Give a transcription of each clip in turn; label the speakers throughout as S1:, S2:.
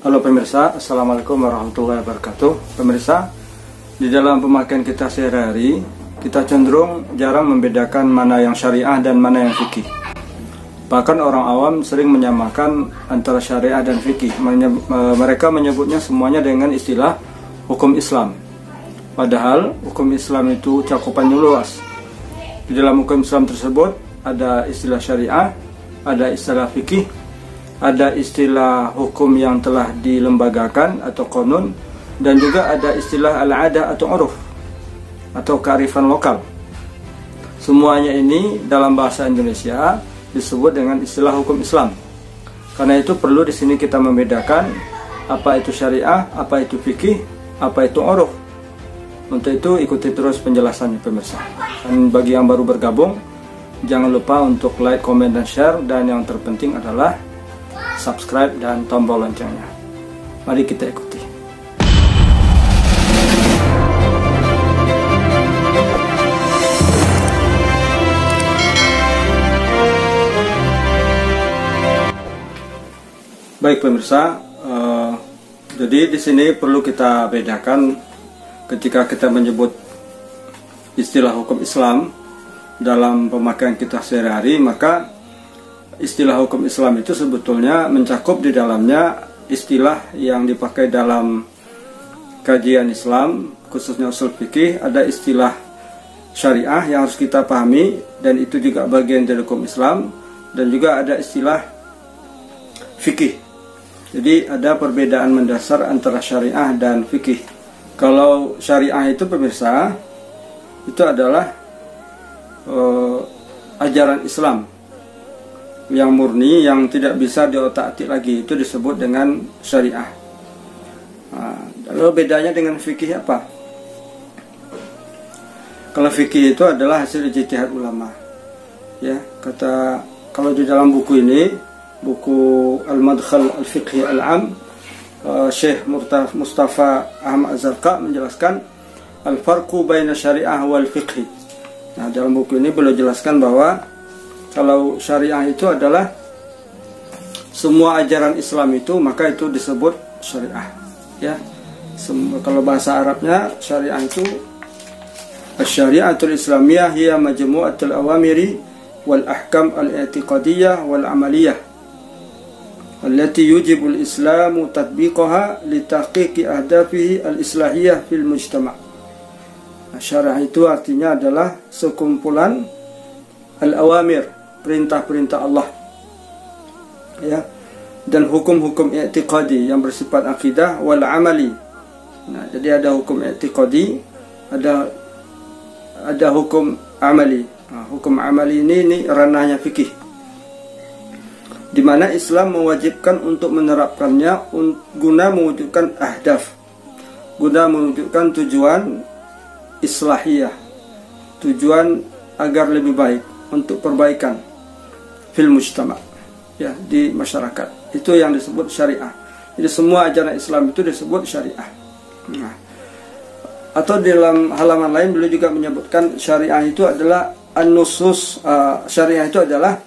S1: Halo pemirsa, Assalamualaikum warahmatullahi wabarakatuh. Pemirsa, di dalam pemakaian kita sehari-hari, kita cenderung jarang membedakan mana yang syariah dan mana yang fikih. Bahkan orang awam sering menyamakan antara syariah dan fikih. Mereka menyebutnya semuanya dengan istilah hukum Islam. Padahal hukum Islam itu cakupannya luas. Di dalam hukum Islam tersebut ada istilah syariah, ada istilah fikih, ada istilah hukum yang telah dilembagakan atau qanun, dan juga ada istilah al-'adah atau uruf atau kearifan lokal. Semuanya ini dalam bahasa Indonesia disebut dengan istilah hukum Islam. Karena itu perlu di sini kita membedakan apa itu syariah, apa itu fikih, apa itu uruf. Untuk itu ikuti terus penjelasannya pemirsa. Dan bagi yang baru bergabung, jangan lupa untuk like, komen, dan share. Dan yang terpenting adalah subscribe dan tombol loncengnya. Mari kita ikuti. Baik pemirsa, jadi di sini perlu kita bedakan ketika kita menyebut istilah hukum Islam dalam pemakaian kita sehari-hari, maka istilah hukum Islam itu sebetulnya mencakup di dalamnya istilah yang dipakai dalam kajian Islam, khususnya usul fikih. Ada istilah syariah yang harus kita pahami, dan itu juga bagian dari hukum Islam, dan juga ada istilah fikih. Jadi ada perbedaan mendasar antara syariah dan fikih. Kalau syariah itu pemirsa, itu adalah ajaran Islam yang murni, yang tidak bisa diotak-atik lagi, itu disebut dengan syariah. Lalu bedanya dengan fikih apa? Kalau fikih itu adalah hasil ijtihad ulama. Ya, kalau di dalam buku ini, buku Al-Madkhal Al-Fiqhi Al-Am, Syekh Mustafa Ahmad Az-Zarqa menjelaskan al-farqu baina syariah wal fiqhi. Nah, dalam buku ini beliau jelaskan bahwa kalau syariah itu adalah semua ajaran Islam itu, maka itu disebut syariah. Ya, kalau bahasa Arabnya syariah itu asy-syari'atul islamiyah hiya majmu'atul awamiri wal ahkam al-i'tiqadiyyah wal amaliyah allati yujibul islamu tatbiqaha li tahqiqi ahdafihi al-islahiyah fil mujtama'. Nah, syariah itu artinya adalah sekumpulan al-awamir, perintah-perintah Allah, ya, dan hukum-hukum i'tiqadi yang bersifat akidah, wal amali. Nah, jadi ada hukum i'tiqadi, ada hukum amali. Nah, hukum amali ini ranahnya fikih, di mana Islam mewajibkan untuk menerapkannya guna mewujudkan ahdaf, guna mewujudkan tujuan islahiyah, tujuan agar lebih baik, untuk perbaikan fil mujtama', ya, di masyarakat. Itu yang disebut syariah. Jadi semua ajaran Islam itu disebut syariah. Nah, atau dalam halaman lain beliau juga menyebutkan syariah itu adalah an-nusus, syariah itu adalah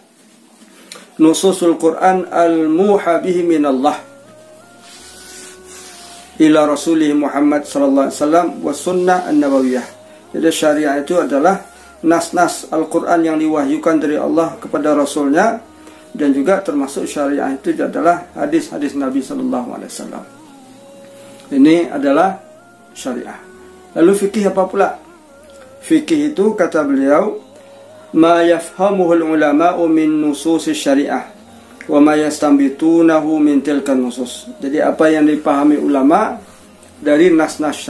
S1: nususul Quran al-muha bihi minallah ila rasulih Muhammad sallallahu alaihi wasallam wa sunnah an-nabawiyah. Jadi syariah itu adalah nas-nas Al-Quran yang diwahyukan dari Allah kepada Rasulnya, dan juga termasuk syariah itu adalah hadis-hadis Nabi sallallahu alaihi wasallam. Ini adalah syariah. Lalu fikih apa pula? Fikih itu kata beliau, ma yafhamuhul ulama'u min nususis syariah wa ma yastambitunahu min tilkan nusus. Jadi apa yang dipahami ulama dari nas-nas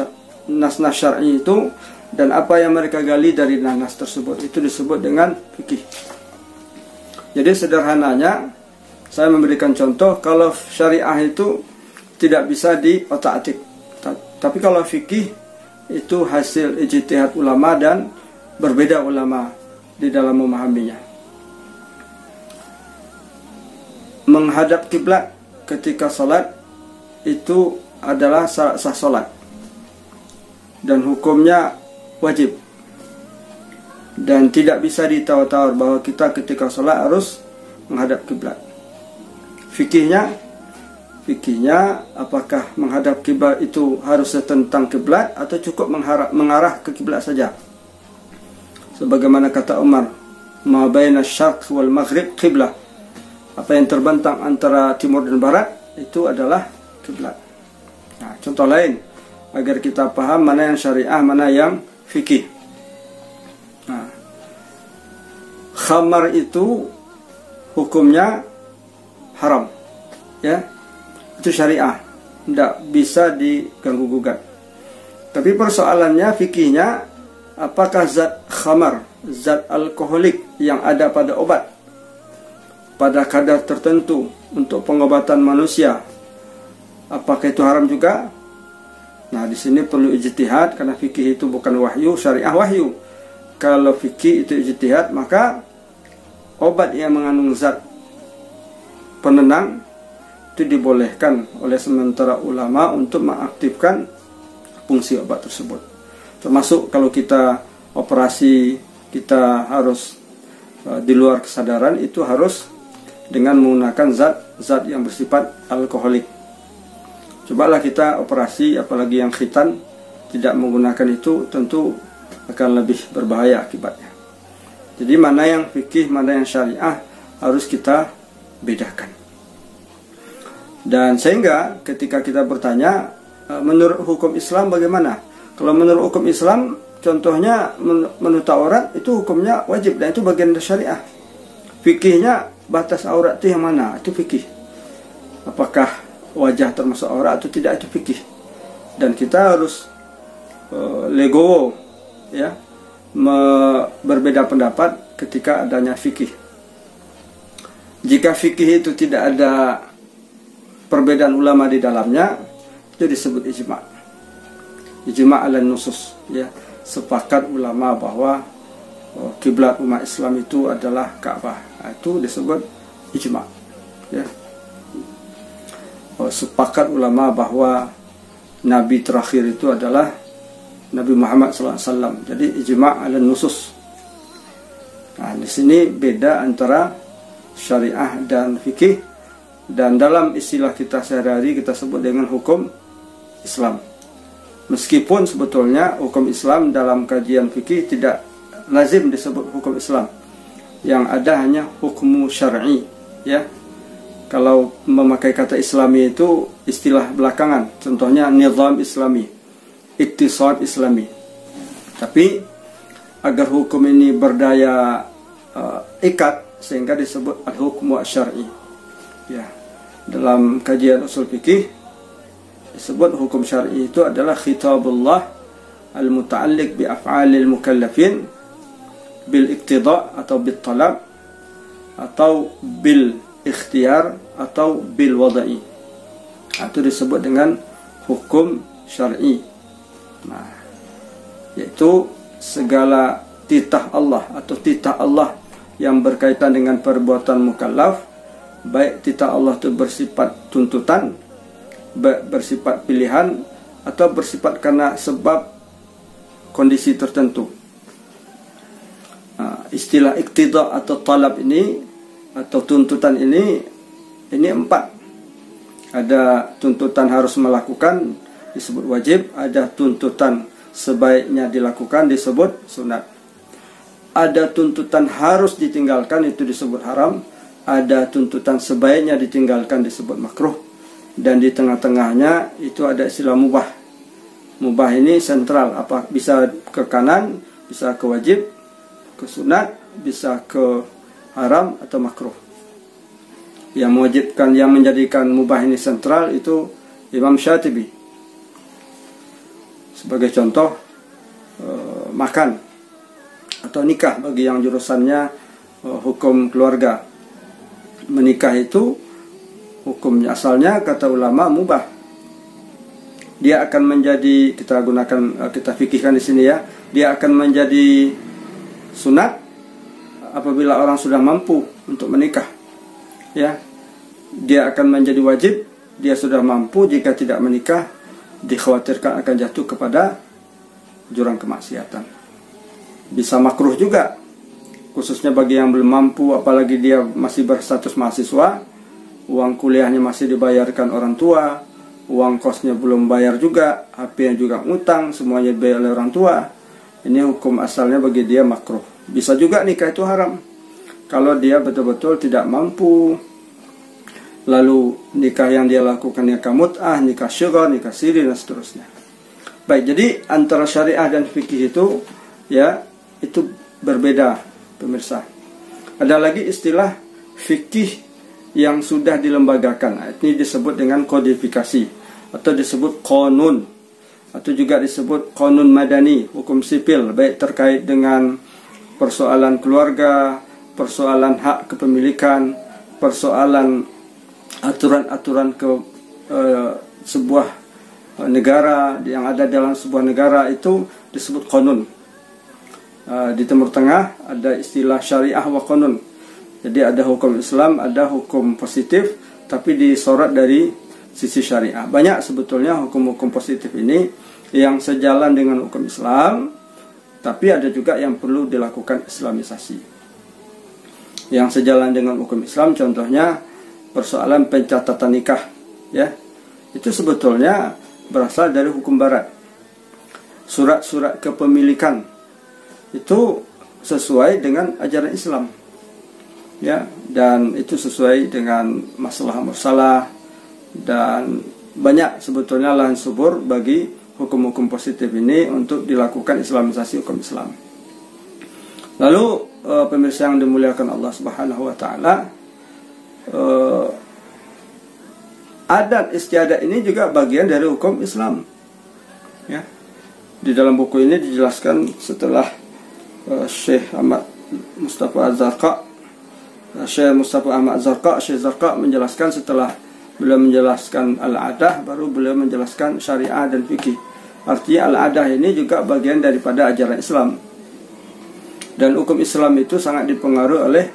S1: syar'i itu, dan apa yang mereka gali dari nas tersebut, itu disebut dengan fikih. Jadi sederhananya saya memberikan contoh, kalau syariah itu tidak bisa diotak-atik, tapi kalau fikih itu hasil ijtihad ulama, dan berbeda ulama di dalam memahaminya. Menghadap kiblat ketika salat itu adalah syarat sah salat, dan hukumnya wajib, dan tidak bisa ditawar-tawar bahwa kita ketika salat harus menghadap kiblat. Fikihnya fikihnya, apakah menghadap kiblat itu harus tentang kiblat atau cukup mengarah ke kiblat saja. Sebagaimana kata Umar, ma baina syarq wal maghrib qiblah. Apa yang terbentang antara timur dan barat itu adalah kiblat. Nah, contoh lain agar kita paham mana yang syariah, mana yang fikih. Nah, khamar itu hukumnya haram, ya, itu syariah, tidak bisa diganggu gugat. Tapi persoalannya fikihnya, apakah zat khamar, zat alkoholik yang ada pada obat pada kadar tertentu untuk pengobatan manusia, apakah itu haram juga? Nah, di sini perlu ijtihad, karena fikih itu bukan wahyu, syariah wahyu. Kalau fikih itu ijtihad, maka obat yang mengandung zat penenang itu dibolehkan oleh sementara ulama untuk mengaktifkan fungsi obat tersebut. Termasuk kalau kita operasi, kita harus di luar kesadaran, itu harus dengan menggunakan zat yang bersifat alkoholik. Cobalah kita operasi, apalagi yang khitan, tidak menggunakan itu, tentu akan lebih berbahaya akibatnya. Jadi mana yang fikih, mana yang syariah harus kita bedakan. Dan sehingga ketika kita bertanya, menurut hukum Islam bagaimana? Kalau menurut hukum Islam, contohnya menutup aurat itu hukumnya wajib, dan itu bagian dari syariah. Fikihnya, batas aurat itu yang mana? Itu fikih. Apakah wajah termasuk aurat atau tidak, itu fikih. Dan kita harus legowo, ya, berbeda pendapat ketika adanya fikih. Jika fikih itu tidak ada perbedaan ulama di dalamnya, itu disebut ijma'. Ijma' ala nusus, ya, sepakat ulama bahwa kiblat umat Islam itu adalah Ka'bah. Itu disebut ijma', ya. Sepakat ulama bahwa nabi terakhir itu adalah Nabi Muhammad SAW. Jadi ijma' ala nusus. Nah, di sini beda antara syariah dan fikih, dan dalam istilah kita sehari-hari kita sebut dengan hukum Islam. Meskipun sebetulnya hukum Islam dalam kajian fikih tidak lazim disebut hukum Islam. Yang ada hanya hukum syar'i, ya. Kalau memakai kata Islami itu istilah belakangan. Contohnya nizam Islami, iktisad Islami. Tapi agar hukum ini berdaya ikat, sehingga disebut al-hukmu asy-syar'i. Ya. Dalam kajian usul fikih disebut hukum syar'i itu adalah khitabullah al-muta'alliq bi af'alil mukallafin bil iqtida' atau bil talab atau bil ikhtiyar atau bil wada'i. Itu disebut dengan hukum syar'i. Nah, yaitu segala titah Allah atau titah Allah yang berkaitan dengan perbuatan mukallaf, baik titah Allah itu bersifat tuntutan, bersifat pilihan, atau bersifat karena sebab kondisi tertentu. Istilah iqtida atau talab ini atau tuntutan ini 4. Ada tuntutan harus melakukan, disebut wajib. Ada tuntutan sebaiknya dilakukan, disebut sunat. Ada tuntutan harus ditinggalkan, itu disebut haram. Ada tuntutan sebaiknya ditinggalkan, disebut makruh. Dan di tengah-tengahnya itu ada istilah mubah. Mubah ini sentral, apa bisa ke kanan, bisa ke wajib, ke sunat, bisa ke haram atau makruh. Yang mewajibkan, yang menjadikan mubah ini sentral itu Imam Syatibi. Sebagai contoh, makan atau nikah bagi yang jurusannya hukum keluarga. Menikah itu hukumnya asalnya kata ulama mubah. Dia akan menjadi, kita gunakan, kita fikihkan di sini ya, dia akan menjadi sunat apabila orang sudah mampu untuk menikah. Ya, dia akan menjadi wajib dia sudah mampu. Jika tidak menikah, dikhawatirkan akan jatuh kepada jurang kemaksiatan. Bisa makruh juga, khususnya bagi yang belum mampu, apalagi dia masih berstatus mahasiswa, uang kuliahnya masih dibayarkan orang tua, uang kosnya belum bayar juga, HP-nya juga ngutang, semuanya dibayar oleh orang tua. Ini hukum asalnya bagi dia makruh. Bisa juga nikah itu haram kalau dia betul-betul tidak mampu. Lalu nikah yang dia lakukan nikah mut'ah, nikah syughar, nikah siri, dan seterusnya. Baik, jadi antara syariah dan fikih itu ya itu berbeda, pemirsa. Ada lagi istilah fikih yang sudah dilembagakan. Ini disebut dengan kodifikasi atau disebut qanun, atau juga disebut qanun madani, hukum sipil, baik terkait dengan persoalan keluarga, persoalan hak kepemilikan, persoalan aturan-aturan ke sebuah negara yang ada dalam sebuah negara, itu disebut qanun. Di Timur Tengah ada istilah syariah wa qanun. Jadi ada hukum Islam, ada hukum positif, tapi disorot dari sisi syariah. Banyak sebetulnya hukum-hukum positif ini yang sejalan dengan hukum Islam, tapi ada juga yang perlu dilakukan islamisasi. Yang sejalan dengan hukum Islam, contohnya persoalan pencatatan nikah, ya, itu sebetulnya berasal dari hukum Barat. Surat-surat kepemilikan itu sesuai dengan ajaran Islam, ya, dan itu sesuai dengan masalah mursalah, dan banyak sebetulnya lahan subur bagi hukum-hukum positif ini untuk dilakukan islamisasi hukum Islam. Lalu pemirsa yang dimuliakan Allah Subhanahu wa taala, adat istiadat ini juga bagian dari hukum Islam, ya. Di dalam buku ini dijelaskan setelah Syekh Ahmad Mustafa Az-Zarqa, Syekh Zarqa menjelaskan, setelah beliau menjelaskan al-adah, baru beliau menjelaskan syariah dan fikih. Artinya al-adah ini juga bagian daripada ajaran Islam, dan hukum Islam itu sangat dipengaruhi oleh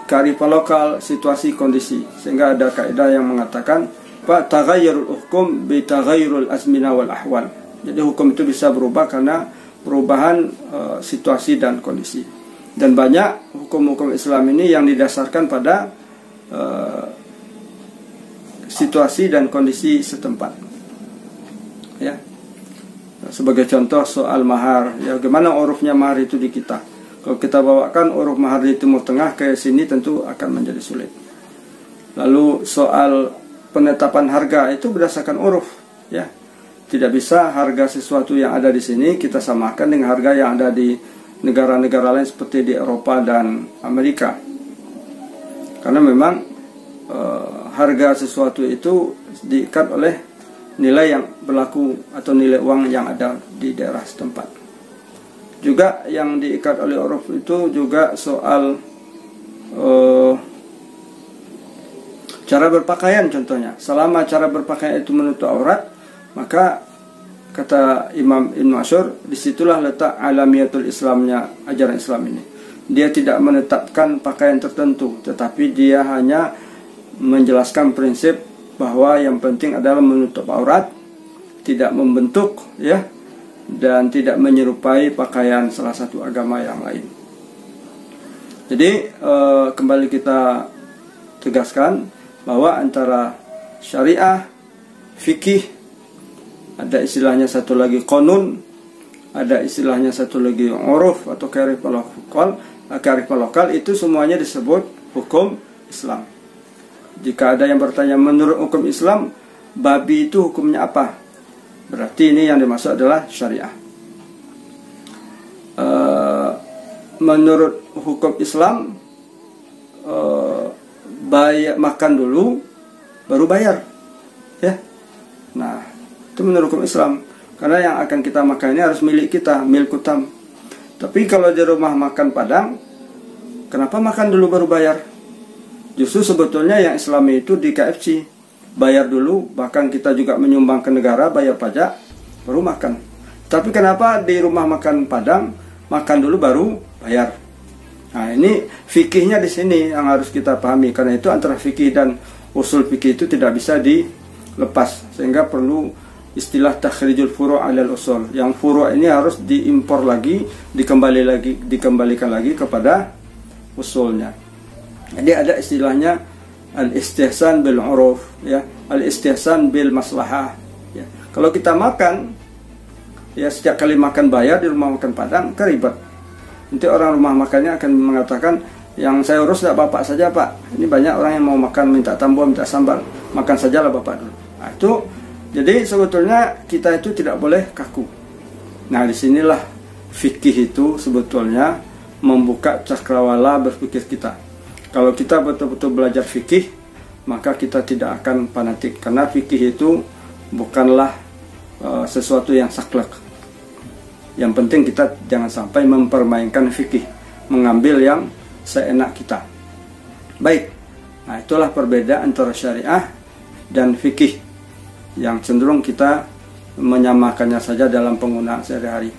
S1: kearifan lokal, situasi, kondisi. Sehingga ada kaidah yang mengatakan taghayyurul hukum bi taghayyurul azmina wal ahwal. Jadi hukum itu bisa berubah karena perubahan situasi dan kondisi. Dan banyak hukum-hukum Islam ini yang didasarkan pada situasi dan kondisi setempat, ya. Sebagai contoh soal mahar, ya, bagaimana urufnya mahar itu di kita. Kalau kita bawakan uruf mahar di Timur Tengah ke sini tentu akan menjadi sulit. Lalu soal penetapan harga itu berdasarkan uruf, ya. Tidak bisa harga sesuatu yang ada di sini kita samakan dengan harga yang ada di negara-negara lain seperti di Eropa dan Amerika. Karena memang harga sesuatu itu diikat oleh nilai yang berlaku atau nilai uang yang ada di daerah setempat. Juga yang diikat oleh uruf itu juga soal cara berpakaian, contohnya. Selama cara berpakaian itu menutup aurat, maka kata Imam Ibn Ashur, disitulah letak alamiyatul Islamnya ajaran Islam ini. Dia tidak menetapkan pakaian tertentu, tetapi dia hanya menjelaskan prinsip bahwa yang penting adalah menutup aurat, tidak membentuk, ya, dan tidak menyerupai pakaian salah satu agama yang lain. Jadi kembali kita tegaskan bahwa antara syariah, fikih, ada istilahnya satu lagi qanun, ada istilahnya satu lagi uruf atau kearifan lokal, itu semuanya disebut hukum Islam. Jika ada yang bertanya menurut hukum Islam, babi itu hukumnya apa? Berarti ini yang dimaksud adalah syariah. Menurut hukum Islam, makan dulu baru bayar, ya. Nah, itu menurut hukum Islam. Karena yang akan kita makan ini harus milik kita, milkutam. Tapi kalau di rumah makan Padang, kenapa makan dulu baru bayar? Justru sebetulnya yang Islami itu di KFC, bayar dulu, bahkan kita juga menyumbang ke negara, bayar pajak, baru makan. Tapi kenapa di rumah makan Padang, makan dulu baru bayar? Nah, ini fikihnya di sini yang harus kita pahami. Karena itu antara fikih dan usul fikih itu tidak bisa dilepas, sehingga perlu istilah takhrijul furu' alal usul. Yang furu' ini harus diimpor lagi, dikembalikan lagi kepada usulnya. Jadi ada istilahnya al-istihsan bil uruf, ya, al-istihsan bil maslahah. Ya. Kalau kita makan, ya setiap kali makan bayar di rumah makan Padang, keribet. Nanti orang rumah makannya akan mengatakan, yang saya urus tidak bapak saja pak. Ini banyak orang yang mau makan minta tambah, minta sambal, makan sajalah bapak dulu. Nah, itu jadi sebetulnya kita itu tidak boleh kaku. Nah disinilah fikih itu sebetulnya membuka cakrawala berpikir kita. Kalau kita betul-betul belajar fikih, maka kita tidak akan fanatik, karena fikih itu bukanlah sesuatu yang saklek. Yang penting kita jangan sampai mempermainkan fikih, mengambil yang seenak kita. Baik, nah itulah perbedaan antara syariah dan fikih yang cenderung kita menyamakannya saja dalam penggunaan sehari-hari.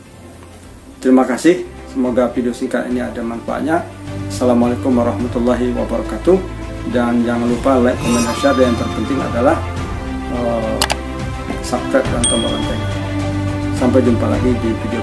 S1: Terima kasih, semoga video singkat ini ada manfaatnya. Assalamualaikum warahmatullahi wabarakatuh. Dan jangan lupa like, comment, dan share. Dan yang terpenting adalah subscribe dan tombol lonceng. Sampai jumpa lagi di video